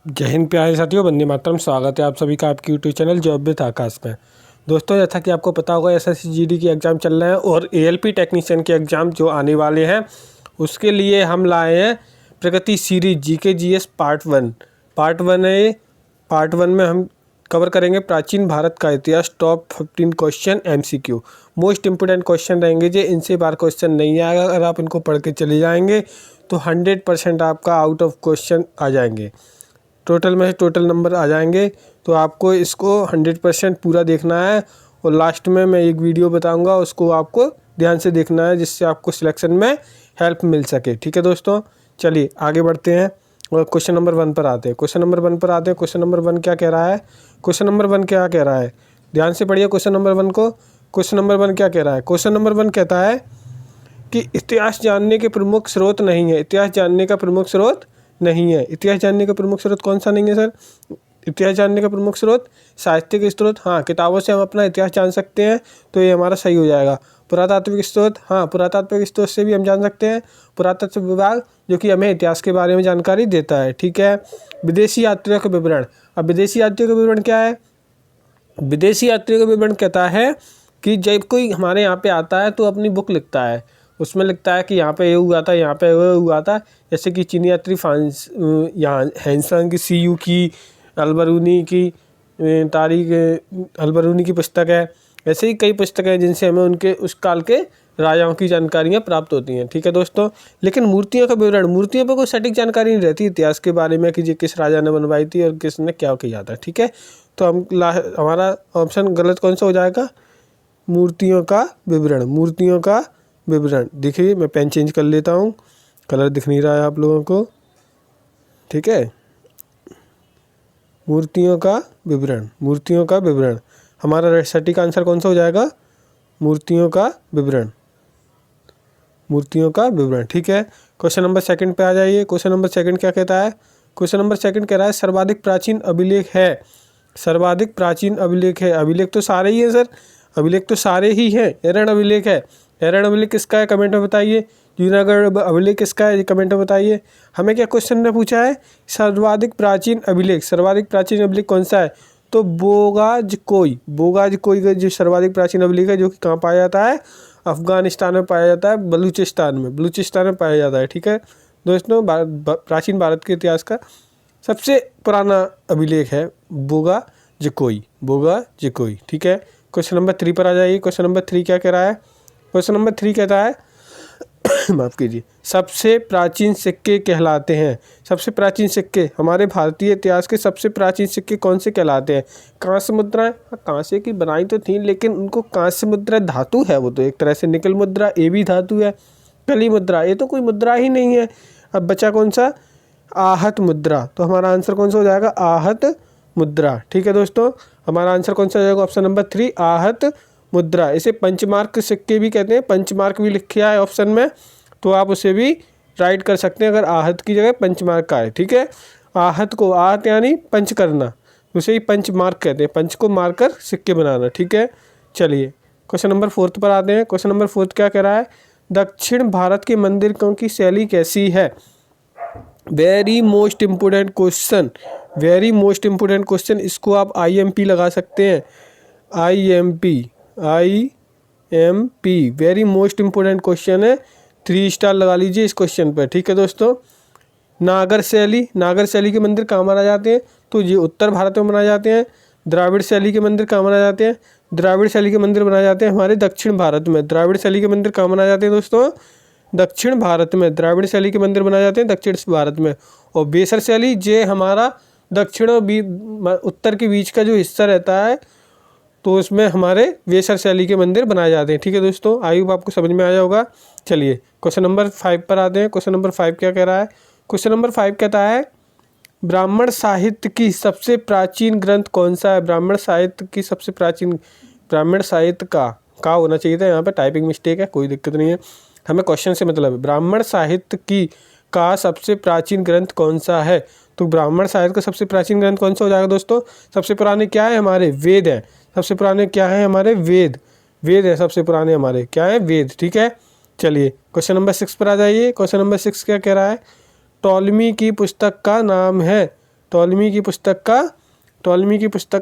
जय हिंद प्यारे साथियों, वंदे मातरम। स्वागत है आप सभी का आपके यूट्यूब चैनल जॉब विद आकाश में। दोस्तों, जैसा कि आपको पता होगा एसएससी जीडी की एग्ज़ाम चल रहे हैं और एएलपी टेक्नीशियन के एग्ज़ाम जो आने वाले हैं उसके लिए हम लाए हैं Pragati series GK GS part 1। Part one में हम कवर करेंगे प्राचीन भारत का इतिहास, top 15 question MCQ. Most important question रहेंगे जो इनसे बार क्वेश्चन नहीं आएगा। अगर आप इनको पढ़ के चले जाएंगे तो 100% आपका आउट ऑफ क्वेश्चन आ जाएंगे। टोटल नंबर आ जाएंगे। तो आपको इसको 100% पूरा देखना है और लास्ट में मैं एक वीडियो बताऊंगा, उसको आपको ध्यान से देखना है जिससे आपको सिलेक्शन में हेल्प मिल सके। ठीक है दोस्तों, चलिए आगे बढ़ते हैं और क्वेश्चन नंबर 1 पर आते हैं। क्वेश्चन नंबर 1 पर आते हैं। क्वेश्चन नंबर 1 क्या कह रहा है? क्वेश्चन नंबर 1 क्या कह रहा है? ध्यान से पढ़िए क्वेश्चन नंबर 1 को। क्वेश्चन नंबर 1 क्या कह रहा है? क्वेश्चन नंबर 1 कहता है कि इतिहास जानने के प्रमुख स्रोत नहीं है। इतिहास जानने का प्रमुख स्रोत नहीं है। इतिहास जानने का प्रमुख स्रोत कौन सा नहीं है सर? इतिहास जानने का प्रमुख स्रोत साहित्यिक स्रोत। हाँ, किताबों से हम अपना इतिहास जान सकते हैं तो ये हमारा सही हो जाएगा। पुरातात्विक स्रोत, हाँ पुरातात्विक स्रोत से भी हम जान सकते हैं। पुरातत्व विभाग जो कि हमें इतिहास के बारे में जानकारी देता है। ठीक है। विदेशी यात्रियों का विवरण। अब विदेशी यात्रियों का विवरण क्या है? विदेशी यात्रियों का विवरण कहता है कि जब कोई हमारे यहाँ पे आता है तो अपनी बुक लिखता है, उसमें लिखता है कि यहाँ पे ये हुआ था, यहाँ पे वो हुआ था। जैसे कि चीनी यात्री यहाँ हैंसन की सीयू की, अलबरूनी की तारीख अलबरूनी की पुस्तक है। ऐसे ही कई पुस्तकें हैं जिनसे हमें उनके उस काल के राजाओं की जानकारियाँ प्राप्त होती हैं। ठीक है दोस्तों। लेकिन मूर्तियों का विवरण, मूर्तियों पर कोई सटीक जानकारी नहीं रहती इतिहास के बारे में कि ये किस राजा ने बनवाई थी और किसने क्या किया था। ठीक है, तो हमारा ऑप्शन गलत कौन सा हो जाएगा? मूर्तियों का विवरण। मूर्तियों का विवरण। देखिए मैं पेन चेंज कर लेता हूँ, कलर दिख नहीं रहा है आप लोगों को। ठीक है, मूर्तियों का विवरण। मूर्तियों का विवरण हमारा सटीक आंसर कौन सा हो जाएगा? मूर्तियों का विवरण। मूर्तियों का विवरण। ठीक है, क्वेश्चन नंबर 2 पे आ जाइए। क्वेश्चन नंबर 2 क्या कहता है? क्वेश्चन नंबर 2 कह रहा है सर्वाधिक प्राचीन अभिलेख है। सर्वाधिक प्राचीन अभिलेख है। अभिलेख तो सारे ही हैं सर, अभिलेख तो सारे ही हैं। एरन अभिलेख है। एरन अभिलेख किसका है? कमेंट में बताइए। जूनागढ़ अभिलेख किसका है? कमेंट में बताइए। हमें क्या क्वेश्चन ने पूछा है? सर्वाधिक प्राचीन अभिलेख। सर्वाधिक प्राचीन अभिलेख कौन सा है? तो बोगाजकोई। बोगाजकोई का जो सर्वाधिक प्राचीन अभिलेख है जो कि कहाँ पाया जाता है? अफगानिस्तान में पाया जाता है, बलूचिस्तान में पाया जाता है। ठीक है दोस्तों, प्राचीन भारत के इतिहास का सबसे पुराना अभिलेख है बोगाजकोई। बोगाजकोई। ठीक है, क्वेश्चन नंबर 3 पर आ जाइए। क्वेश्चन नंबर 3 क्या कह रहा है? क्वेश्चन नंबर 3 कहता है माफ़ कीजिए, सबसे प्राचीन सिक्के कहलाते हैं। सबसे प्राचीन सिक्के हमारे भारतीय इतिहास के सबसे प्राचीन सिक्के कौन से कहलाते हैं? कांस्य मुद्राएं। हाँ, कांस्य की बनाई तो थी लेकिन उनको कांस्य मुद्रा धातु है, वो तो एक तरह से निकल मुद्रा, ये भी धातु है। कली मुद्रा, ये तो कोई मुद्रा ही नहीं है। अब बचा कौन सा? आहत मुद्रा। तो हमारा आंसर कौन सा हो जाएगा? आहत मुद्रा। ठीक है दोस्तों, हमारा आंसर कौन सा हो जाएगा? ऑप्शन नंबर 3 आहत मुद्रा। इसे पंचमार्क सिक्के भी कहते हैं। पंचमार्क भी लिखा है ऑप्शन में, तो आप उसे भी राइट कर सकते हैं अगर आहत की जगह पंचमार्क का है। ठीक है, आहत को, आहत यानी पंच करना, उसे ही पंचमार्क कहते हैं। पंच को मारकर सिक्के बनाना। ठीक है, चलिए क्वेश्चन नंबर 4 पर आते हैं। क्वेश्चन नंबर 4 क्या कह रहा है? दक्षिण भारत के मंदिरों की शैली कैसी है? Very most important question, very most important question. इसको आप IMP लगा सकते हैं। IMP very most important question है। 3 स्टार लगा लीजिए इस क्वेश्चन पर। ठीक है दोस्तों, नागर शैली। नागर शैली के मंदिर कहाँ बनाए जाते हैं? तो ये उत्तर भारत में बनाए जाते हैं। द्राविड़ शैली के मंदिर कहाँ बनाए जाते हैं? द्राविड़ शैली के मंदिर बनाए जाते हैं हमारे दक्षिण भारत में। द्राविड़ शैली के मंदिर कहाँ बनाए जाते हैं दोस्तों? दक्षिण भारत में। द्राविड़ शैली के मंदिर बनाए जाते हैं दक्षिण भारत में। और बेसर शैली, ये हमारा दक्षिण और उत्तर के बीच का जो हिस्सा रहता है तो उसमें हमारे वेसर शैली के मंदिर बनाए जाते हैं। ठीक है दोस्तों, आई होप आपको समझ में आया होगा। चलिए क्वेश्चन नंबर 5 पर आते हैं। क्वेश्चन नंबर 5 क्या कह रहा है? क्वेश्चन नंबर 5 कहता है ब्राह्मण साहित्य की सबसे प्राचीन ग्रंथ कौन सा है? ब्राह्मण साहित्य की सबसे प्राचीन, ब्राह्मण साहित्य का होना चाहिए था, यहाँ पे टाइपिंग मिस्टेक है, कोई दिक्कत नहीं है, हमें क्वेश्चन से मतलब है। ब्राह्मण साहित्य की का सबसे प्राचीन ग्रंथ कौन सा है? तो ब्राह्मण साहित्य का सबसे प्राचीन ग्रंथ कौन सा हो जाएगा दोस्तों? सबसे पुराने क्या है हमारे? वेद हैं। सबसे पुराने क्या है हमारे? वेद। वेद है सबसे पुराने हमारे, क्या है? वेद। ठीक है, चलिए क्वेश्चन नंबर 6 पर आ जाइए। क्वेश्चन नंबर 6 क्या कह रहा है? टॉलमी की पुस्तक का नाम है, टॉलमी की पुस्तक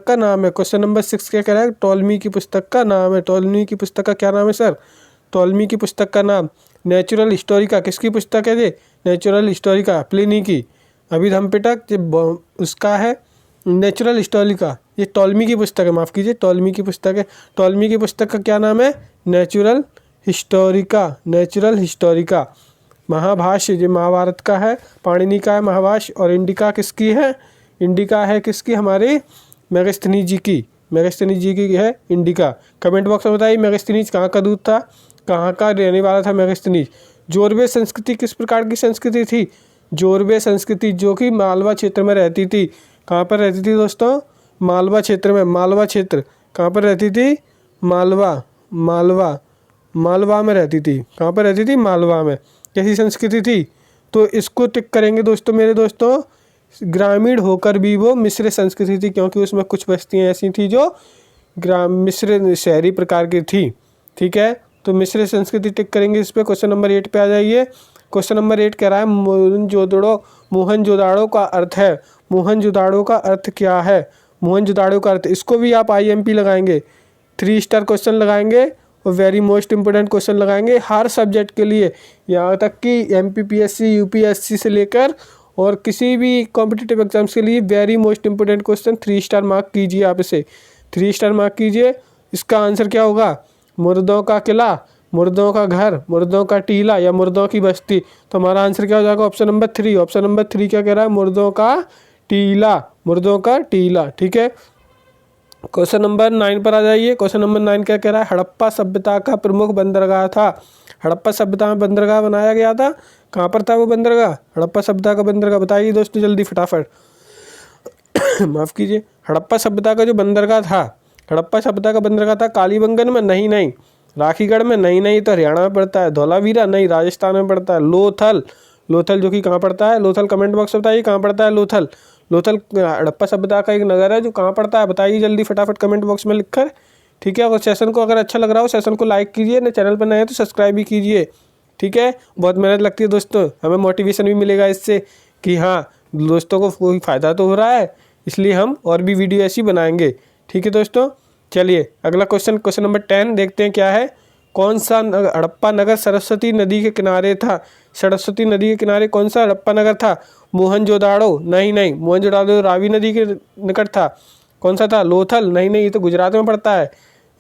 का नाम है। क्वेश्चन नंबर 6 क्या कह रहा है? टॉलमी की पुस्तक का नाम है। टॉलमी की पुस्तक का क्या नाम है सर? टॉलमी की पुस्तक का नाम नेचुरल हिस्टोरिका। किसकी पुस्तक है ये? नेचुरल हिस्टोरिका, प्लिनी की। अभिधम पिटक ये उसका है नेचुरल हिस्टोरिका, ये टॉलमी की पुस्तक है, माफ़ कीजिए टॉलमी की पुस्तक है। टॉलमी की पुस्तक का क्या नाम है? Natural Historica. महाभाष्य ये महाभारत का है, पाणिनि का है महाभाष्य। और इंडिका किसकी है? इंडिका है किसकी? हमारे मेगास्थनीज जी की है इंडिका। कमेंट बॉक्स में बताइए मेगास्थनीज कहाँ का दूत था, कहाँ का रहने वाला था मेगास्थनीज। जोरवे संस्कृति किस प्रकार की संस्कृति थी? जोरवे संस्कृति जो कि मालवा क्षेत्र में रहती थी। कहाँ पर रहती थी दोस्तों? मालवा क्षेत्र में। मालवा क्षेत्र कहाँ पर रहती थी? मालवा में रहती थी। कहाँ पर रहती थी? मालवा में। कैसी संस्कृति थी? तो इसको टिक करेंगे दोस्तों मेरे दोस्तों। ग्रामीण होकर भी वो मिश्र संस्कृति थी, क्योंकि उसमें कुछ बस्तियाँ ऐसी थी जो मिश्र शहरी प्रकार की थी। ठीक है, तो मिश्र संस्कृति टिक करेंगे इस पर। क्वेश्चन नंबर 8 पे आ जाइए। क्वेश्चन नंबर 8 कह रहा है मोहनजोदाड़ो का अर्थ है। मोहनजोदाड़ो का अर्थ क्या है? मोहनजोदाड़ो का अर्थ, इसको भी आप IMP लगाएंगे, 3 स्टार क्वेश्चन लगाएंगे और वेरी मोस्ट इंपोर्टेंट क्वेश्चन लगाएंगे हर सब्जेक्ट के लिए, यहाँ तक कि MPPSC UPSC से लेकर और किसी भी कॉम्पिटिटिव एग्जाम्स के लिए very most important question 3 star mark कीजिए। आप इसे 3 स्टार मार्क कीजिए। इसका आंसर क्या होगा? मुर्दों का किला, मुर्दों का घर, मुर्दों का टीला या मुर्दों की बस्ती। तो हमारा आंसर क्या हो जाएगा? Option number 3। ऑप्शन नंबर 3 क्या कह रहा है? मुर्दों का टीला। ठीक है, क्वेश्चन नंबर 9 पर आ जाइए। क्वेश्चन नंबर 9 क्या कह रहा है? हड़प्पा सभ्यता का प्रमुख बंदरगाह था। हड़प्पा सभ्यता में बंदरगाह बनाया गया था। कहाँ पर था वो बंदरगाह? हड़प्पा सभ्यता का बंदरगाह बताइए दोस्तों जल्दी फटाफट। माफ़ कीजिए, हड़प्पा सभ्यता का जो बंदरगाह था, हड़प्पा सभ्यता का बंदरगाह था कालीबंगन में? नहीं। राखीगढ़ में? नहीं, तो हरियाणा में पड़ता है। धौलावीरा? नहीं, राजस्थान में पड़ता है। लोथल जो कि कहाँ पड़ता है? लोथल कमेंट बॉक्स में बताइए कहाँ पड़ता है लोथल हड़प्पा सभ्यता का एक नगर है जो कहाँ पड़ता है, बताइए जल्दी फटाफट कमेंट बॉक्स में लिखकर। ठीक है, और सेशन को अगर अच्छा लग रहा हो सेशन को लाइक कीजिए, ना चैनल पर नए हैं तो सब्सक्राइब भी कीजिए। ठीक है, बहुत मेहनत लगती है दोस्तों, हमें मोटिवेशन भी मिलेगा इससे कि हाँ दोस्तों को कोई फ़ायदा तो हो रहा है, इसलिए हम और भी वीडियो ऐसी बनाएंगे। ठीक है दोस्तों, चलिए अगला क्वेश्चन नंबर 10 देखते हैं क्या है। कौन सा हड़प्पा नगर सरस्वती नदी के किनारे था? सरस्वती नदी के किनारे कौन सा हड़प्पा नगर था? मोहनजोदाड़ो? नहीं, मोहनजोदाड़ो रावी नदी के निकट था। कौन सा था? लोथल? नहीं, ये तो गुजरात में पड़ता है।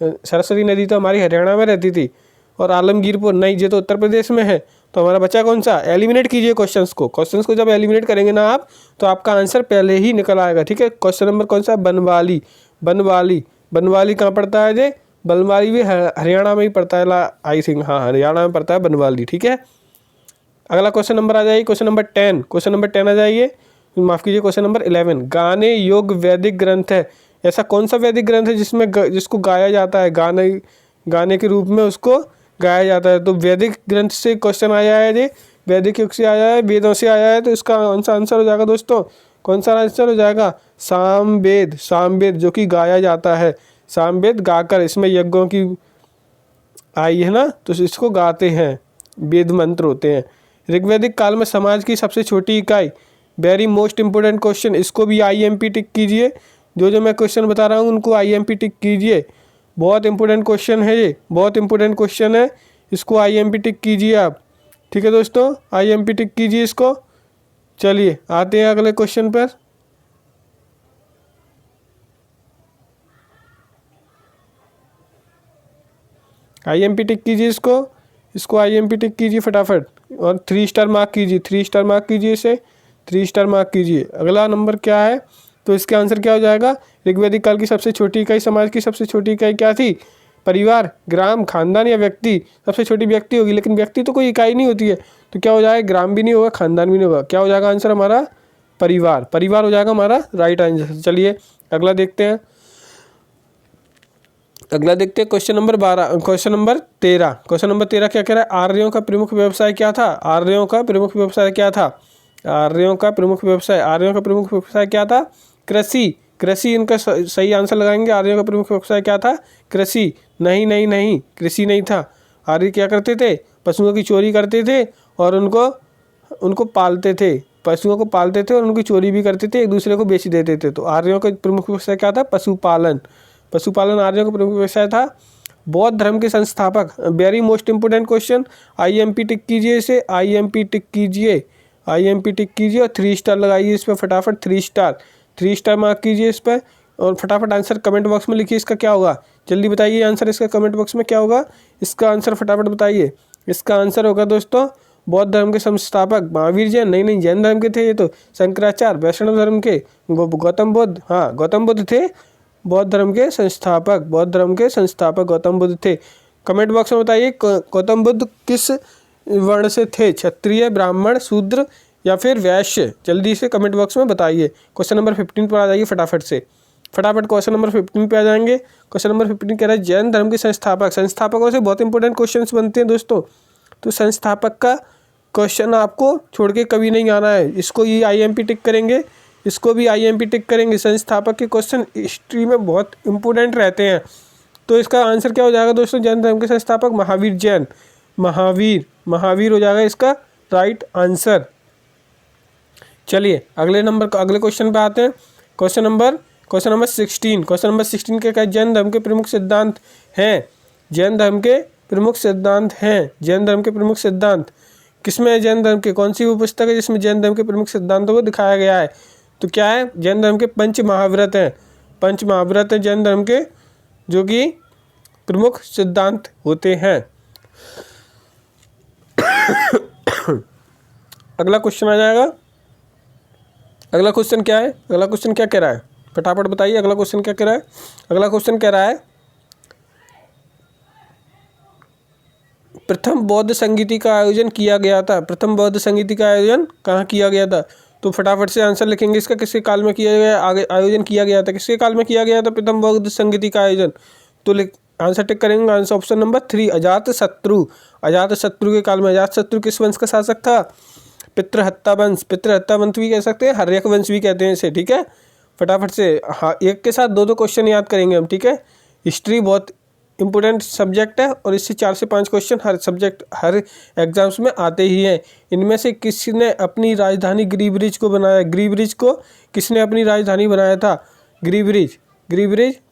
सरस्वती नदी तो हमारी हरियाणा में रहती थी। और आलमगीरपुर? नहीं, ये तो उत्तर प्रदेश में है। तो हमारा बचा कौन सा? एलिमिनेट कीजिए क्वेश्चंस को जब एलिमिनेट करेंगे ना आप तो आपका आंसर पहले ही निकल आएगा। ठीक है, क्वेश्चन नंबर कौन सा? बनवाली कहाँ पड़ता है जी? बनवाली भी हरियाणा में ही पड़ता है, आई थिंक। हाँ, हरियाणा में पड़ता है बनवाली। ठीक है, अगला क्वेश्चन नंबर आ जाइए। क्वेश्चन नंबर 10 आ जाइए, माफ़ कीजिए क्वेश्चन नंबर 11। गाने योग वैदिक ग्रंथ है। ऐसा कौन सा वैदिक ग्रंथ है जिसको गाया जाता है? गाने के रूप में उसको गाया जाता है। तो वैदिक ग्रंथ से क्वेश्चन आया है जी, वैदिक युग से आया है, वेदों से आया है। तो इसका कौन सा आंसर हो जाएगा दोस्तों? कौन सा आंसर हो जाएगा? सामवेद जो कि गाया जाता है। सामवेद गाकर, इसमें यज्ञों की आई है ना, तो इसको गाते हैं, वेद मंत्र होते हैं। ऋग्वैदिक काल में समाज की सबसे छोटी इकाई, वेरी मोस्ट इंपोर्टेंट क्वेश्चन, इसको भी IMP टिक कीजिए। जो मैं क्वेश्चन बता रहा हूँ उनको IMP टिक कीजिए। बहुत इंपॉर्टेंट क्वेश्चन है ये, बहुत इंपॉर्टेंट क्वेश्चन है, इसको IMP टिक कीजिए आप। ठीक है दोस्तों, IMP टिक कीजिए इसको। चलिए आते हैं अगले क्वेश्चन पर। IMP टिक कीजिए इसको IMP टिक कीजिए फटाफट और 3 स्टार मार्क कीजिए, 3 स्टार मार्क कीजिए इसे, 3 स्टार मार्क कीजिए। अगला नंबर क्या है? तो इसका आंसर क्या हो जाएगा? ऋग्वैदिक काल की सबसे छोटी इकाई, समाज की सबसे छोटी इकाई क्या थी? परिवार, ग्राम, खानदान या व्यक्ति? सबसे छोटी व्यक्ति होगी, लेकिन व्यक्ति तो कोई इकाई नहीं होती है, तो क्या हो जाएगा? ग्राम भी नहीं होगा, खानदान भी नहीं होगा। क्या हो जाएगा आंसर हमारा? परिवार हो जाएगा हमारा राइट आंसर। चलिए अगला देखते हैं। Question number 13। क्वेश्चन नंबर 13 क्या कह रहा है? आर्यों का प्रमुख व्यवसाय क्या था? आर्यों का प्रमुख व्यवसाय क्या था? कृषि इनका सही आंसर लगाएंगे। आर्यों का प्रमुख व्यवसाय क्या था? कृषि? नहीं, कृषि नहीं था। आर्य क्या करते थे? पशुओं की चोरी करते थे और उनको पालते थे। पशुओं को पालते थे और उनकी चोरी भी करते थे, एक दूसरे को बेच देते थे। तो आर्यों का प्रमुख व्यवसाय क्या था? पशुपालन। पशुपालन आर्यों का प्रमुख व्यवसाय था। बौद्ध धर्म के संस्थापक, very most important question, IMP टिक कीजिए इसे, IMP टिक कीजिए, IMP टिक कीजिए और 3 स्टार लगाइए इस पर फटाफट, 3 स्टार मार्क कीजिए इस पर और फटाफट आंसर कमेंट बॉक्स में लिखिए। इसका क्या होगा? जल्दी बताइए आंसर इसका कमेंट बॉक्स में क्या होगा? इसका आंसर फटाफट बताइए। इसका आंसर होगा दोस्तों बौद्ध धर्म के संस्थापक महावीर जैन। नहीं, जैन धर्म के थे ये तो। शंकराचार्य वैष्णव धर्म के, गौतम बुद्ध, हाँ गौतम बुद्ध थे बौद्ध धर्म के संस्थापक। बौद्ध धर्म के संस्थापक गौतम बुद्ध थे। कमेंट बॉक्स में बताइए गौतम बुद्ध किस वर्ण से थे? क्षत्रिय, ब्राह्मण, शूद्र या फिर वैश्य? जल्दी से कमेंट बॉक्स में बताइए। क्वेश्चन नंबर 15 पर आ जाइए फटाफट से, फटाफट क्वेश्चन नंबर 15 पे आ जाएंगे। क्वेश्चन नंबर 15 कह रहा है जैन धर्म के संस्थापक। संस्थापकों से बहुत इंपॉर्टेंट क्वेश्चंस बनते हैं दोस्तों, तो संस्थापक का क्वेश्चन आपको छोड़ के कभी नहीं आना है। इसको ये IMP टिक करेंगे, इसको भी IMP टिक करेंगे। संस्थापक के क्वेश्चन हिस्ट्री में बहुत इंपॉर्टेंट रहते हैं। तो इसका आंसर क्या हो जाएगा दोस्तों? जैन धर्म के संस्थापक महावीर जैन। महावीर हो जाएगा इसका राइट आंसर। चलिए अगले क्वेश्चन पे आते हैं। Question number 16। क्वेश्चन नंबर 16 के क्या? जैन धर्म के प्रमुख सिद्धांत हैं। जैन धर्म के प्रमुख सिद्धांत हैं। जैन धर्म के प्रमुख सिद्धांत किसमें है? जैन धर्म के कौन सी वो पुस्तक है जिसमें जैन धर्म के प्रमुख सिद्धांतों को दिखाया गया है? तो क्या है? जैन धर्म के पंच महाव्रत हैं। पंच महाव्रत है जैन धर्म के, जो कि प्रमुख सिद्धांत होते हैं। अगला क्वेश्चन आ जाएगा। अगला क्वेश्चन क्या है? अगला क्वेश्चन क्या कह रहा है? फटाफट बताइए अगला क्वेश्चन क्या कह रहा है? अगला क्वेश्चन कह रहा है प्रथम बौद्ध संगीति का आयोजन किया गया था। प्रथम बौद्ध संगीति का आयोजन कहाँ किया गया था? तो फटाफट से आंसर लिखेंगे इसका। किसके काल में किया गया? आयोजन किया गया था। किसके काल में किया गया था प्रथम बौद्ध संगीति का आयोजन? तो आंसर टिक करेंगे। Answer option number 3 Ajatashatru. Ajatashatru के काल में। अजातशत्रु किस वंश का शासक था? पितृहत्ता वंश। पितृहत्ता वंश भी कह सकते हैं, हर्यक वंश भी कहते हैं इसे। ठीक है, फटाफट से हाँ एक के साथ दो क्वेश्चन याद करेंगे हम। ठीक है, हिस्ट्री बहुत इंपॉर्टेंट सब्जेक्ट है और इससे 4 से 5 क्वेश्चन हर एग्जाम्स में आते ही हैं। इनमें से किसने अपनी राजधानी गिरिब्रिज को बनाया? गिरिब्रिज को किसने अपनी राजधानी बनाया था? गिरिब्रिज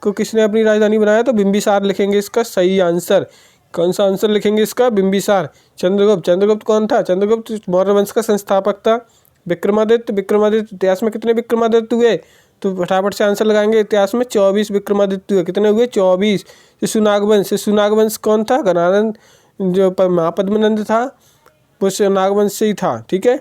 को किसने अपनी राजधानी बनाया? तो बिंबिसार लिखेंगे इसका सही आंसर। कौन सा आंसर लिखेंगे इसका? बिंबिसार। चंद्रगुप्त कौन था? चंद्रगुप्त मौर्य वंश का संस्थापक था। विक्रमादित्य इतिहास में कितने विक्रमादित्य हुए? तो फटाफट से आंसर लगाएंगे। इतिहास में 24 विक्रमादित्य हुए। कितने हुए? 24। शिशुनाग वंश कौन था? गणानंद, जो महापद्मनंद था वो नागवंश से ही था। ठीक है,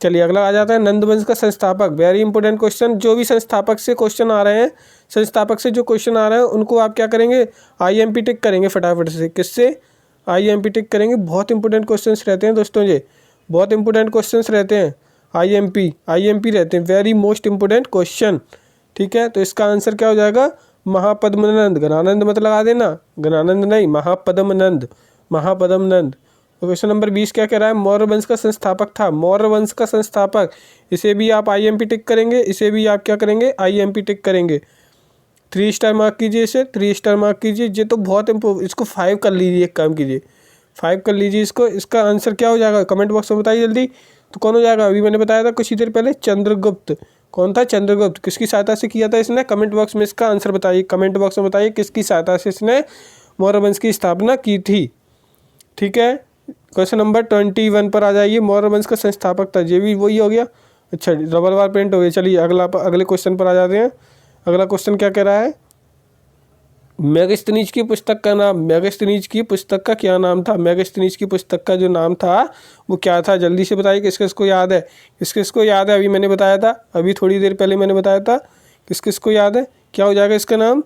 चलिए अगला आ जाता है नंद वंश का संस्थापक। Very important question. जो भी संस्थापक से क्वेश्चन आ रहे हैं, संस्थापक से जो क्वेश्चन आ रहे हैं उनको आप क्या करेंगे? IMP टिक करेंगे फटाफट से। किससे? IMP टिक करेंगे। बहुत इंपॉर्टेंट क्वेश्चन रहते हैं दोस्तों, ये बहुत इंपॉर्टेंट क्वेश्चन रहते हैं। IMP रहते हैं, वेरी मोस्ट इंपॉर्टेंट क्वेश्चन। ठीक है, तो इसका आंसर क्या हो जाएगा? महापद्मनंद। गणानंद मत लगा देना, गणानंद नहीं, महापद्मनंद। तो क्वेश्चन नंबर 20 क्या कह रहा है? मौर्य वंश का संस्थापक था। मौर्य वंश का संस्थापक, इसे भी आप IMP टिक करेंगे। इसे भी आप क्या करेंगे? IMP टिक करेंगे। 3 स्टार मार्क कीजिए इसे, 3 स्टार मार्क कीजिए। ये तो बहुत इसको 5 कर लीजिए। एक काम कीजिए, 5 कर लीजिए इसको। इसका आंसर क्या हो जाएगा? कमेंट बॉक्स में बताइए जल्दी। तो कौन हो जाएगा? अभी मैंने बताया था कुछ ही देर पहले, चंद्रगुप्त। कौन था? चंद्रगुप्त। किसकी सहायता से किया था इसने? कमेंट बॉक्स में इसका आंसर बताइए। कमेंट बॉक्स में बताइए किसकी सहायता से इसने मौर्य वंश की स्थापना की थी। ठीक है, क्वेश्चन नंबर 21 पर आ जाइए। मौर्य वंश का संस्थापक था, ये भी वही हो गया। अच्छा, डबल बार प्रिंट हो गया। चलिए अगले क्वेश्चन पर आ जाते हैं। अगला क्वेश्चन क्या कह रहा है? मेगास्थनीज की पुस्तक का नाम। मेगास्थनीज की पुस्तक का क्या नाम था? मेगास्थनीज की पुस्तक का जो नाम था वो क्या था? जल्दी से बताइए। किस किस को याद है? किस किस को याद है? अभी मैंने बताया था, अभी थोड़ी देर पहले मैंने बताया था। किस किस को याद है? क्या हो जाएगा इसका नाम?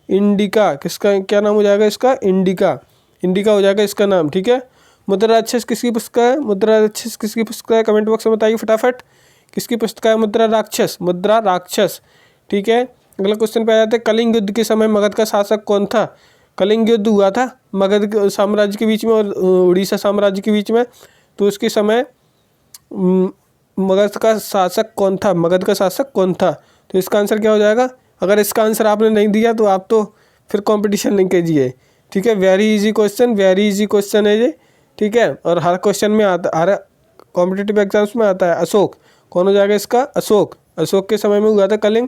इंडिका। किसका क्या नाम हो जाएगा इसका? इंडिका हो जाएगा इसका नाम। ठीक है, मुद्रा राक्षस किसकी पुस्तक है? मुद्रा राक्षस किसकी पुस्तक है? कमेंट बॉक्स में बताइए फटाफट। किसकी पुस्तक है? मुद्रा राक्षस। ठीक है, अगला क्वेश्चन पे आ जाते हैं। कलिंग युद्ध के समय मगध का शासक कौन था? कलिंग युद्ध हुआ था मगध साम्राज्य के बीच में और उड़ीसा साम्राज्य के बीच में। तो उसके समय मगध का शासक कौन था? तो इसका आंसर क्या हो जाएगा? अगर इसका आंसर आपने नहीं दिया तो आप तो फिर कंपटीशन नहीं कीजिए। ठीक है, वेरी इजी क्वेश्चन है ये। ठीक है, और हर क्वेश्चन में आता, हर कॉम्पिटिटिव एग्जाम्स में आता है। कौन हो जाएगा इसका? अशोक। अशोक के समय में हुआ था कलिंग,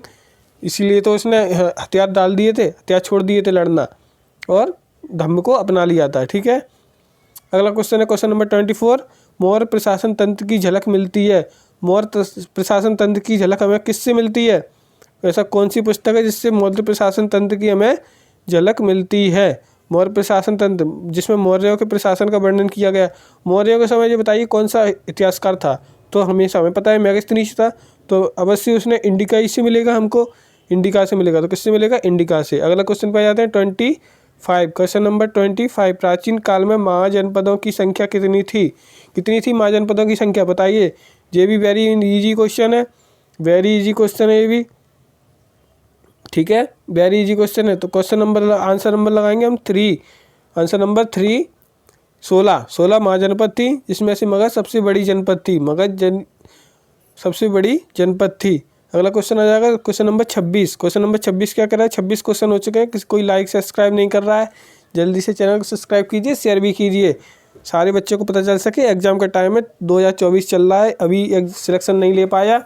इसीलिए तो उसने हथियार डाल दिए थे, हथियार छोड़ दिए थे लड़ना और धम्म को अपना लिया था। ठीक है, अगला क्वेश्चन है क्वेश्चन नंबर 24। मौर्य प्रशासन तंत्र की झलक मिलती है। मौर्य प्रशासन तंत्र की झलक हमें किससे मिलती है? ऐसा कौन सी पुस्तक है जिससे मौर्य प्रशासन तंत्र की हमें झलक मिलती है? मौर्य प्रशासन तंत्र जिसमें मौर्यों के प्रशासन का वर्णन किया गया। मौर्यों के समय ये बताइए कौन सा इतिहासकार था? तो हमेशा हमें पता है मेगास्थनीज था, तो अवश्य उसने इंडिका से मिलेगा, हमको इंडिका से मिलेगा। तो किससे मिलेगा? इंडिका से। अगला क्वेश्चन पे जाते हैं 25, क्वेश्चन नंबर 25। प्राचीन काल में महाजनपदों की संख्या कितनी थी? कितनी थी महाजनपदों की संख्या? बताइए। ये भी वेरी इजी क्वेश्चन है, वेरी इजी क्वेश्चन है ये भी। ठीक है, वेरी इजी क्वेश्चन है। तो क्वेश्चन नंबर आंसर नंबर लगाएंगे हम 3, आंसर नंबर 3 16 महाजनपद थी, जिसमें से मगध सबसे बड़ी जनपद थी। मगध सबसे बड़ी जनपद थी। अगला क्वेश्चन आ जाएगा क्वेश्चन नंबर 26। क्वेश्चन नंबर 26 क्या कर रहा है? 26 क्वेश्चन हो चुके हैं, कोई लाइक सब्सक्राइब नहीं कर रहा है, जल्दी से चैनल को सब्सक्राइब कीजिए, शेयर भी कीजिए, सारे बच्चों को पता चल सके। एग्जाम का टाइम है, 2024 चल रहा है, अभी सिलेक्शन नहीं ले पाया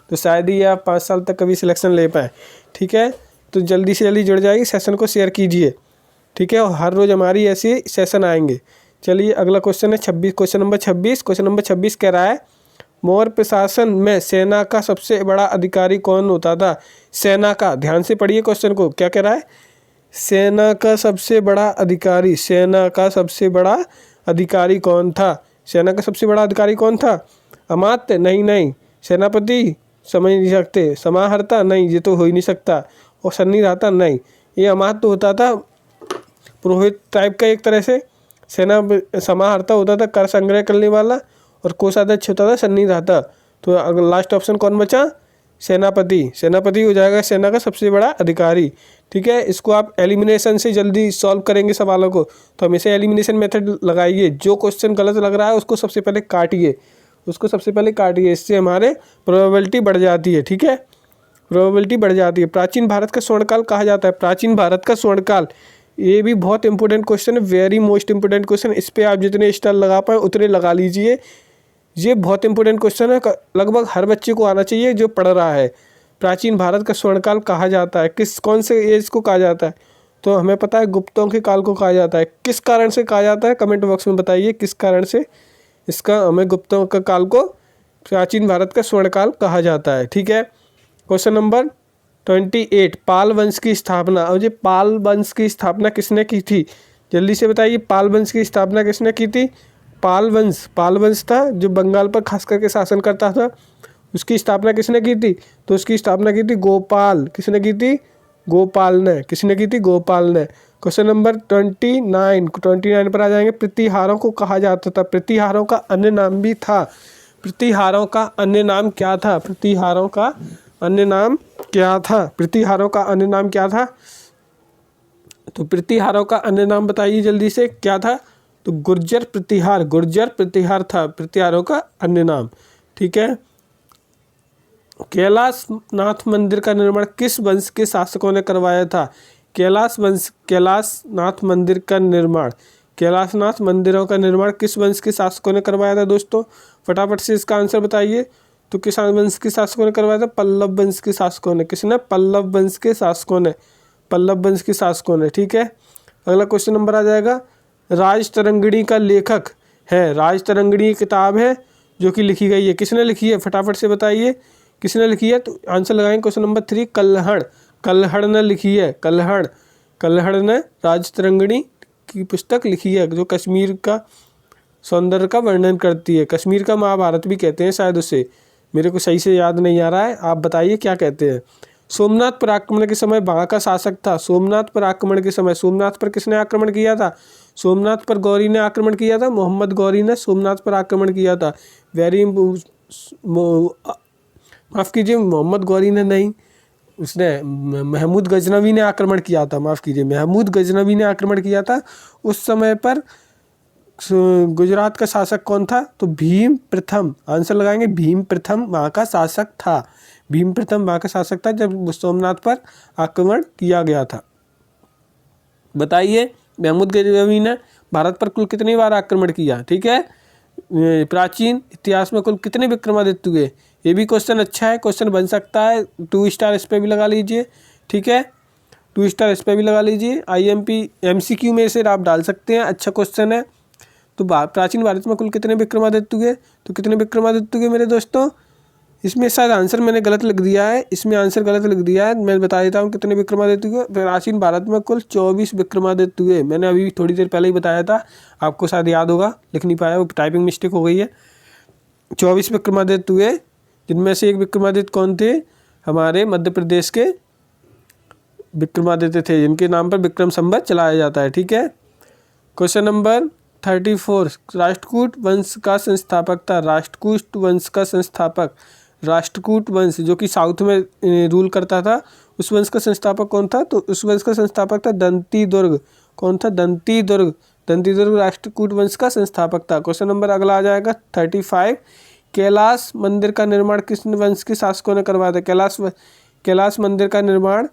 तो शायद ही आप 5 साल तक कभी सिलेक्शन ले पाए। ठीक है, तो जल्दी से जल्दी जुड़ जाइए, सेशन को शेयर कीजिए। ठीक है, और हर रोज़ हमारी ऐसी सेशन आएंगे। चलिए अगला क्वेश्चन है 26, क्वेश्चन नंबर 26। क्वेश्चन नंबर 26 कह रहा है मौर्य प्रशासन में सेना का सबसे बड़ा अधिकारी कौन होता था? सेना का, ध्यान से पढ़िए क्वेश्चन को, क्या कह रहा है? सेना का सबसे बड़ा अधिकारी, सेना का सबसे बड़ा अधिकारी कौन था? सेना का सबसे बड़ा अधिकारी कौन था? अमात्य? नहीं। सेनापति? समझ नहीं सकते। समाहर्ता? नहीं, ये तो हो ही नहीं सकता। और सन्निधाता? नहीं, ये अमात्य होता था, पुरोहित टाइप का एक तरह से। सेना समाहर्ता होता था कर संग्रह करने वाला, और कोषाध्यक्ष होता था सन्निधाता। तो अगर लास्ट ऑप्शन कौन बचा? सेनापति। सेनापति हो जाएगा सेना का सबसे बड़ा अधिकारी। ठीक है, इसको आप एलिमिनेशन से जल्दी सॉल्व करेंगे सवालों को, तो हमेशा एलिमिनेशन मेथड लगाइए। जो क्वेश्चन गलत लग रहा है उसको सबसे पहले काटिए, इससे हमारे प्रोबेबिलिटी बढ़ जाती है। ठीक है, प्रोबेबिलिटी बढ़ जाती है। प्राचीन भारत का स्वर्णकाल कहा जाता है। प्राचीन भारत का स्वर्णकाल, ये भी बहुत इंपॉर्टेंट क्वेश्चन है, वेरी मोस्ट इंपॉर्टेंट क्वेश्चन। इस पर आप जितने स्टार लगा पाए उतने लगा लीजिए। ये बहुत इंपॉर्टेंट क्वेश्चन है, लगभग हर बच्चे को आना चाहिए जो पढ़ रहा है। प्राचीन भारत का स्वर्णकाल कहा जाता है, कौन से एज को कहा जाता है? तो हमें पता है गुप्तों के काल को कहा जाता है। किस कारण से कहा जाता है? कमेंट बॉक्स में बताइए किस कारण से इसका हमें गुप्तों का काल को प्राचीन भारत का स्वर्णकाल कहा जाता है। ठीक है, क्वेश्चन नंबर 28, पाल वंश की स्थापना। और ये पाल वंश की स्थापना किसने की थी? जल्दी से बताइए, पाल वंश की स्थापना किसने की थी? पाल वंश था जो बंगाल पर खास करके शासन करता था, उसकी स्थापना किसने की थी? तो उसकी स्थापना की थी गोपाल। किसने की थी? गोपाल ने। किसने की थी? गोपाल ने। क्वेश्चन नंबर 29 पर आ जाएंगे। प्रतिहारों को कहा जाता था, प्रतिहारों का अन्य नाम भी था। प्रतिहारों का अन्य नाम क्या था? प्रतिहारों का अन्य नाम क्या था? प्रतिहारों का अन्य नाम क्या था? तो प्रतिहारों का अन्य नाम बताइए जल्दी से, क्या था? तो गुर्जर प्रतिहार था प्रतिहारों का अन्य नाम। ठीक है, कैलाशनाथ मंदिर का निर्माण किस वंश के शासकों ने करवाया था? कैलाशनाथ मंदिर का निर्माण, कैलाशनाथ मंदिरों का निर्माण किस वंश के शासकों ने करवाया था? दोस्तों फटाफट से इसका आंसर बताइए। तो किस वंश के शासकों ने करवाया था? पल्लव वंश के शासकों ने। किसने? पल्लव वंश के शासकों ने, पल्लव वंश के शासकों ने। ठीक है, अगला क्वेश्चन नंबर आ जाएगा, राजतरंगिणी का लेखक है। राजतरंगिणी किताब है जो कि लिखी गई है, किसने लिखी है? फटाफट से बताइए किसने लिखी है। तो आंसर लगाएंगे क्वेश्चन नंबर 3, कल्हड़ ने लिखी है। कल्हड़ ने राजतरंगिणी की पुस्तक लिखी है, जो कश्मीर का सौंदर्य का वर्णन करती है। कश्मीर का महाभारत भी कहते हैं शायद उसे, मेरे को सही से याद नहीं आ रहा है, आप बताइए क्या कहते हैं। सोमनाथ पर आक्रमण के समय वहाँ का शासक था। सोमनाथ पर आक्रमण के समय, सोमनाथ पर किसने आक्रमण किया था? सोमनाथ पर गौरी ने आक्रमण किया था, मोहम्मद गौरी ने सोमनाथ पर आक्रमण किया था। माफ़ कीजिए, मोहम्मद गौरी ने नहीं, उसने महमूद गजनवी ने आक्रमण किया था। माफ़ कीजिए, महमूद गजनवी ने आक्रमण किया था। उस समय पर गुजरात का शासक कौन था? तो भीम प्रथम। आंसर लगाएंगे भीम प्रथम वहाँ का शासक था। भीम प्रथम वहाँ का शासक था जब सोमनाथ पर आक्रमण किया गया था। बताइए, महमूद गजनवी ने भारत पर कुल कितनी बार आक्रमण किया? ठीक है, प्राचीन इतिहास में कुल कितने विक्रमादित्य हुए? ये भी क्वेश्चन अच्छा है, क्वेश्चन बन सकता है। 2 स्टार इस पर भी लगा लीजिए, ठीक है, 2 स्टार इस पर भी लगा लीजिए। IMP MCQ में से आप डाल सकते हैं, अच्छा क्वेश्चन है। तो प्राचीन भारत में कुल कितने विक्रमादित्य हुए? तो कितने विक्रमादित्य हुए मेरे दोस्तों? इसमें शायद आंसर मैंने गलत लिख दिया है, इसमें आंसर गलत लिख दिया है। मैं बता देता हूँ कितने विक्रमादित्य हुए। प्राचीन भारत में कुल 24 विक्रमादित्य हुए। मैंने अभी थोड़ी देर पहले ही बताया था, आपको शायद याद होगा, लिख नहीं पाया, वो टाइपिंग मिस्टेक हो गई है। 24 विक्रमादित्य हुए, जिनमें से एक विक्रमादित्य कौन थे? हमारे मध्य प्रदेश के विक्रमादित्य थे, जिनके नाम पर विक्रम संवत चलाया जाता है, ठीक है। क्वेश्चन नंबर 34, राष्ट्रकूट वंश का संस्थापक था। राष्ट्रकूट वंश का संस्थापक, राष्ट्रकूट वंश जो कि साउथ में रूल करता था, उस वंश का संस्थापक कौन था? तो उस वंश का संस्थापक था दंती दुर्ग। कौन था? दंती दुर्ग। दंती दुर्ग राष्ट्रकूट वंश का संस्थापक था। क्वेश्चन नंबर अगला आ जाएगा 35, कैलाश मंदिर का निर्माण किस वंश के शासकों ने करवाया था? कैलाश मंदिर का निर्माण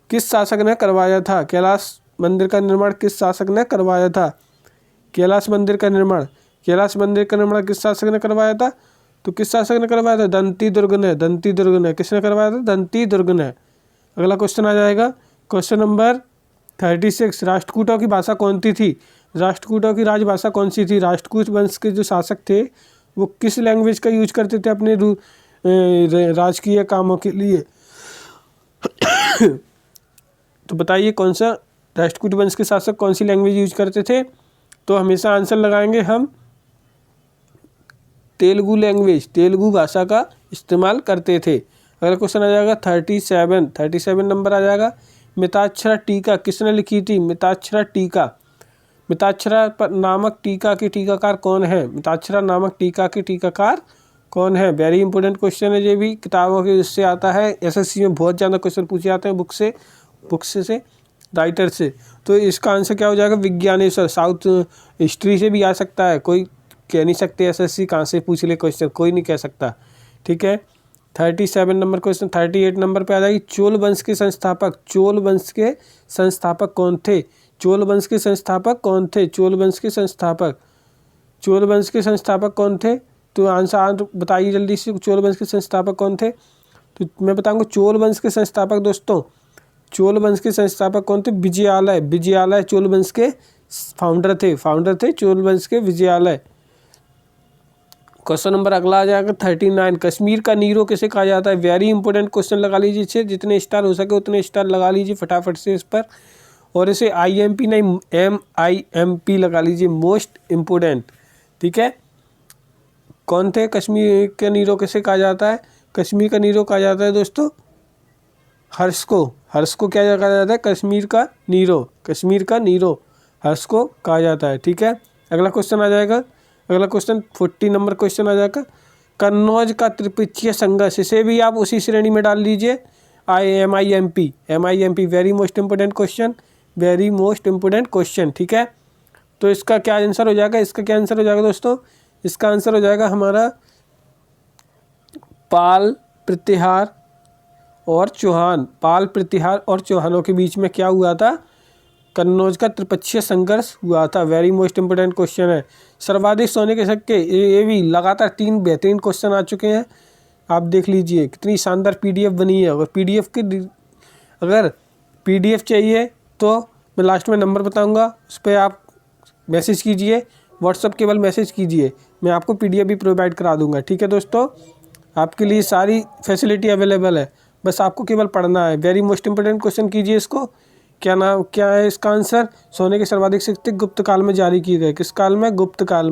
किस शासक ने करवाया था? कैलाश मंदिर का निर्माण किस शासक ने करवाया था? कैलाश मंदिर का निर्माण किस शासक ने करवाया था? तो किस शासक ने करवाया था? दंती दुर्ग ने। किसने करवाया था? दंती दुर्ग ने। अगला क्वेश्चन आ जाएगा क्वेश्चन नंबर 36, राष्ट्रकूटों की भाषा कौन सी थी? राष्ट्रकूटों की राजभाषा कौन सी थी? राष्ट्रकूट वंश के जो शासक थे वो किस लैंग्वेज का यूज करते थे अपने राजकीय कामों के लिए? तो बताइए कौन सा राष्ट्रकूट वंश के शासक कौन सी लैंग्वेज यूज करते थे? तो हमेशा आंसर लगाएंगे हम तेलुगु भाषा का इस्तेमाल करते थे। अगला क्वेश्चन आ जाएगा 37 नंबर आ जाएगा, मिताक्षरा टीका किसने लिखी थी? मिताक्षरा नामक टीका के टीकाकार कौन है? मिताक्षरा नामक टीका के टीकाकार कौन है? वेरी इंपॉर्टेंट क्वेश्चन है, ये भी किताबों के इससे आता है। SSC में बहुत ज़्यादा क्वेश्चन पूछे जाते हैं बुक से राइटर से। तो इसका आंसर क्या हो जाएगा? विज्ञानेश्वर। साउथ हिस्ट्री से भी आ सकता है, कोई कह नहीं सकते SSC कहाँ से पूछ ले क्वेश्चन, कोई नहीं कह सकता, ठीक है। 37 नंबर क्वेश्चन 38 नंबर पे आ जाएगी, चोल वंश के संस्थापक कौन थे? चोल वंश के संस्थापक कौन थे? तो आंसर बताइए जल्दी से, चोल वंश के संस्थापक कौन थे? तो मैं बताऊंगा चोल वंश के संस्थापक दोस्तों, चोल वंश के संस्थापक कौन थे? विजयालय चोल वंश के फाउंडर थे चोल वंश के विजयालय। क्वेश्चन नंबर अगला आ जाएगा 39, कश्मीर का नीरो किसे कहा जाता है? वेरी इंपॉर्टेंट क्वेश्चन लगा लीजिए, जितने स्टार हो सके उतने स्टार लगा लीजिए फटाफट से इस पर, और इसे IMP नहीं MIMP लगा लीजिए, मोस्ट इम्पोर्टेंट, ठीक है। कौन थे? कश्मीर का नीरो किसे कहा जाता है? कश्मीर का नीरो कहा जाता है दोस्तों हर्ष को क्या कहा जाता है? कश्मीर का नीरो हर्ष को कहा जाता है, ठीक है। अगला क्वेश्चन आ जाएगा, अगला क्वेश्चन 40 नंबर क्वेश्चन आ जाएगा, कन्नौज का त्रिपक्षीय संघर्ष, इसे भी आप उसी श्रेणी में डाल लीजिए, MIMP very most important question, ठीक है। तो इसका क्या आंसर हो जाएगा? दोस्तों? इसका आंसर हो जाएगा हमारा पाल प्रतिहार और चौहानों के बीच में क्या हुआ था? कन्नौज का त्रिपक्षीय संघर्ष हुआ था। वेरी मोस्ट इंपोर्टेंट क्वेश्चन है। सर्वाधिक सोने के सिक्के, ये भी लगातार 3 बेहतरीन क्वेश्चन आ चुके हैं, आप देख लीजिए कितनी शानदार PDF बनी है। अगर PDF चाहिए तो मैं लास्ट में नंबर बताऊंगा, उस पर आप मैसेज कीजिए, व्हाट्सएप केवल मैसेज कीजिए, मैं आपको PDF भी प्रोवाइड करा दूंगा, ठीक है दोस्तों। आपके लिए सारी फैसिलिटी अवेलेबल है, बस आपको केवल पढ़ना है। वेरी मोस्ट इंपोर्टेंट क्वेश्चन कीजिए इसको। क्या है इसका आंसर? सोने के सर्वाधिक सिक्के गुप्त काल में जारी किए गए। किस काल में? गुप्त काल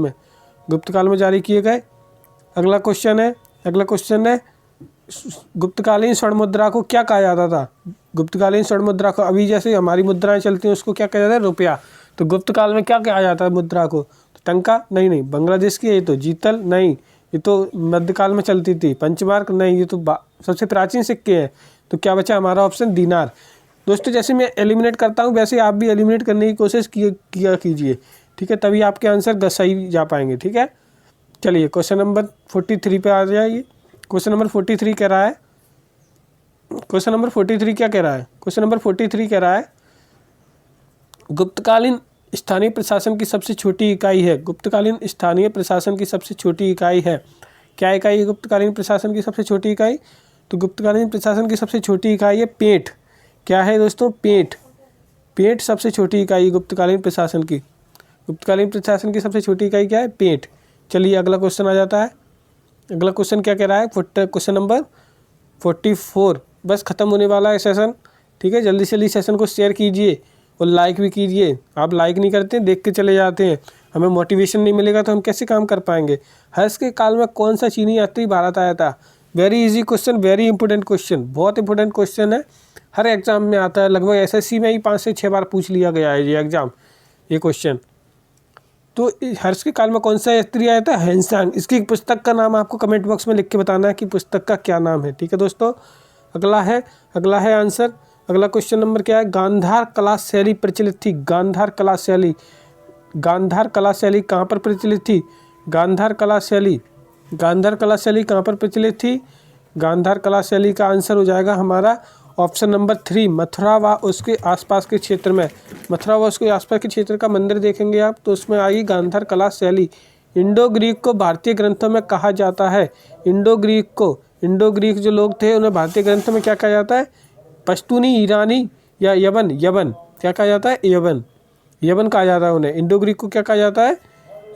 में जारी किए गए। अगला क्वेश्चन है गुप्तकालीन स्वर्ण मुद्रा को क्या कहा जाता था? गुप्तकालीन स्वर्ण मुद्रा को, अभी जैसे हमारी मुद्राएं चलती हैं उसको क्या कहा जाता है? रुपया। तो गुप्त काल में क्या कहा जाता है मुद्रा को? तो टंका? नहीं, बांग्लादेश की। ये तो जीतल? नहीं, ये तो मध्यकाल में चलती थी। पंचमार्क? नहीं, ये तो सबसे प्राचीन सिक्के हैं। तो क्या बचा हमारा ऑप्शन? दीनार। दोस्तों जैसे मैं एलिमिनेट करता हूँ वैसे आप भी एलिमिनेट करने की कोशिश किया कीजिए, ठीक है, तभी आपके आंसर सही जा पाएंगे, ठीक है। चलिए क्वेश्चन नंबर 43 पे आ जाइए। क्वेश्चन नंबर 43 कह रहा है, क्वेश्चन नंबर 43 क्या कह रहा है? क्वेश्चन नंबर 43 कह रहा है, गुप्तकालीन स्थानीय प्रशासन की सबसे छोटी इकाई है। गुप्तकालीन स्थानीय प्रशासन की सबसे छोटी इकाई है। क्या इकाई है गुप्तकालीन प्रशासन की सबसे छोटी इकाई? तो गुप्तकालीन प्रशासन की सबसे छोटी इकाई है पेट। क्या है दोस्तों? पेट। पेट सबसे छोटी इकाई गुप्तकालीन प्रशासन की। गुप्तकालीन प्रशासन की सबसे छोटी इकाई क्या है? पेट। चलिए अगला क्वेश्चन आ जाता है। अगला क्वेश्चन क्या कह रहा है? Question number 44। बस ख़त्म होने वाला है सेशन, ठीक है। जल्दी से जल्दी सेशन को शेयर कीजिए और लाइक भी कीजिए। आप लाइक नहीं करते, देख के चले जाते हैं, हमें मोटिवेशन नहीं मिलेगा तो हम कैसे काम कर पाएंगे। हर्ष के काल में कौन सा चीनी यात्री भारत आया था? Very easy question, very important question, बहुत इंपॉर्टेंट क्वेश्चन है। हर एग्जाम में आता है, लगभग एसएससी में ही 5 से 6 बार पूछ लिया गया है ये क्वेश्चन। तो हर्ष के काल में कौन सा यात्री आया था? हेनसांग। इसकी पुस्तक का नाम आपको कमेंट बॉक्स में लिख के बताना है कि पुस्तक का क्या नाम है, ठीक है दोस्तों। अगला है आंसर। अगला क्वेश्चन नंबर क्या है? गांधार कला शैली प्रचलित थी। गांधार कला शैली कहाँ पर प्रचलित थी? गांधार कला शैली कहाँ पर प्रचलित थी? गांधार कला शैली का आंसर हो जाएगा हमारा ऑप्शन नंबर 3, मथुरा व उसके आसपास के क्षेत्र में। मथुरा व उसके आसपास के क्षेत्र का मंदिर देखेंगे आप तो उसमें आएगी गांधार कला शैली। इंडो ग्रीक को भारतीय ग्रंथों में कहा जाता है। इंडो ग्रीक जो लोग थे उन्हें भारतीय ग्रंथों में क्या कहा जाता है? पश्तूनी, ईरानी या यवन। क्या कहा जाता है? यवन कहा जाता है उन्हें। इंडो ग्रीक को क्या कहा जाता है?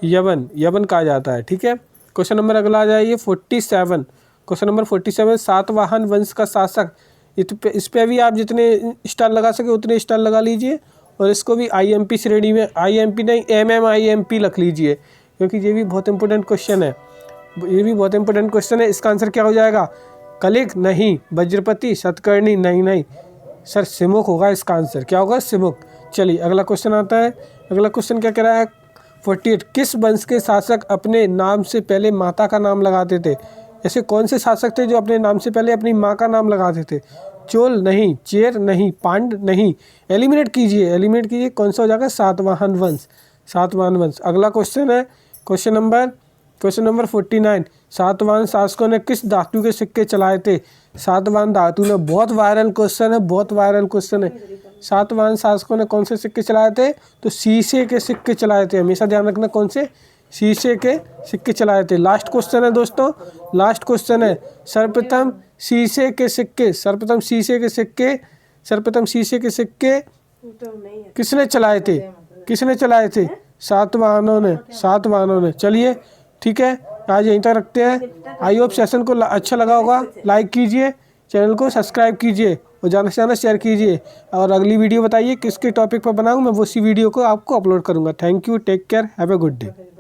यवन कहा जाता है, ठीक है। क्वेश्चन नंबर अगला आ जाइए 47। क्वेश्चन नंबर 47, सातवाहन वंश का शासक। इस पे भी आप जितने स्टार लगा सके उतने स्टार लगा लीजिए और इसको भी आईएमपी श्रेणी में, आईएमपी नहीं MMIMP रख लीजिए क्योंकि ये भी बहुत इंपॉर्टेंट क्वेश्चन है। इसका आंसर क्या हो जाएगा? कलिंग नहीं, वज्रपति, सतकर्णी नहीं सर, सिमुक होगा इसका आंसर। क्या होगा? सिमुक। चलिए अगला क्वेश्चन आता है। अगला क्वेश्चन क्या कह रहा है? 48, किस वंश के शासक अपने नाम से पहले माता का नाम लगाते थे? ऐसे कौन से शासक थे जो अपने नाम से पहले अपनी माँ का नाम लगाते थे? चोल नहीं, चेर नहीं, पांड नहीं। एलिमिनेट कीजिए कौन सा हो जाएगा? सातवाहन वंश। अगला क्वेश्चन है क्वेश्चन नंबर 49, सातवाहन शासकों ने किस धातु के सिक्के चलाए थे? सातवाहन धातु ने, बहुत वायरल क्वेश्चन है। सातवाहन शासकों ने कौन से सिक्के चलाए थे? तो शीशे के सिक्के चलाए थे। हमेशा ध्यान रखना, कौन से? शीशे के सिक्के चलाए थे। लास्ट क्वेश्चन है दोस्तों, सर्वप्रथम शीशे के सिक्के किसने चलाए थे? सातवाहनों ने। चलिए ठीक है, आज यहीं तक रखते हैं। आई होप सेशन को अच्छा लगा होगा। लाइक कीजिए, चैनल को सब्सक्राइब कीजिए और ज़्यादा से ज़्यादा शेयर कीजिए। और अगली वीडियो बताइए किसके टॉपिक पर बनाऊँ, मैं उसी वीडियो को आपको अपलोड करूँगा। Thank you, take care, have a good day.